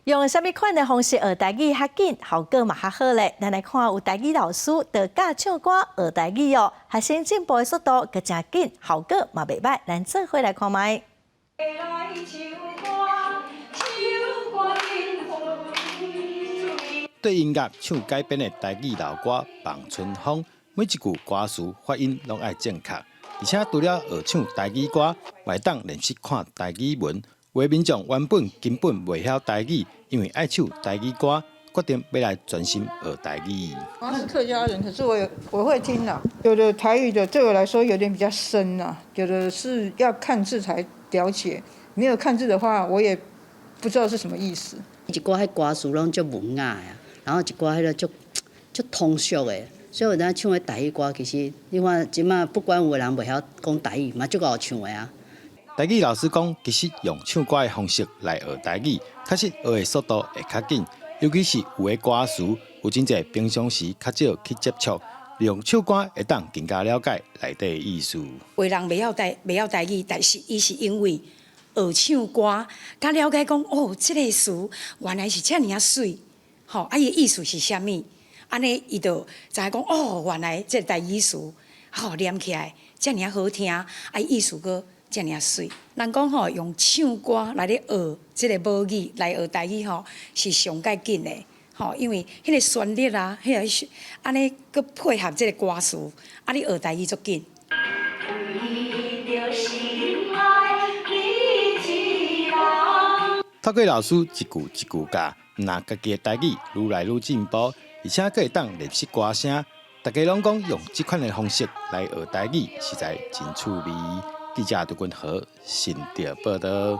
用什么款的方式学台语较紧，效果嘛较好咧。咱来看有台语老师在教唱歌学台语哦，学生进步的速度阁真紧，效果嘛袂歹。咱做伙来看卖。对音乐唱改编的台语老歌《望春风》，每一句歌词发音拢爱正确，而且除了学唱台语歌，嘛会当练习看台语文。有民众原本根本袂晓台语，因为爱唱台语歌，决定要来专心学台语。我是客家人，可是我会听啦。有的台语的对我来说有点比较深啊，有的是要看字才了解，没有看字的话，我也不知道是什么意思。一寡迄歌词拢足文雅呀，然后一寡迄个足通俗的，所以有当唱的台语歌，其实你看即马不管有个人袂晓讲台语，嘛足够唱的啊。台语老师讲，其实用唱歌的方式来学台语，确实学的速度会较紧，尤其是有的歌词有真侪平常时较少去接触，利用唱歌会当更加了解内底的意思。有人袂晓台语，但是伊是因为学唱歌，甲了解讲哦，这个词原来是遮尔啊水，吼，啊伊意思是啥物？安尼伊就知影讲哦，原来这台语词，吼念起来遮尔好听，啊意思个遮尔水。人讲吼，用唱歌来咧学这个母语来学台语吼，是上介紧的。吼，因为迄个旋律啊，迄个安尼佮配合这个歌词，啊你学台语足紧。透过老师一句一句教，那家己的台语愈来愈进步，而且阁会当练习歌声。大家拢讲用这款的方式来学台语，实在真趣味。记者杜君和新潮报道。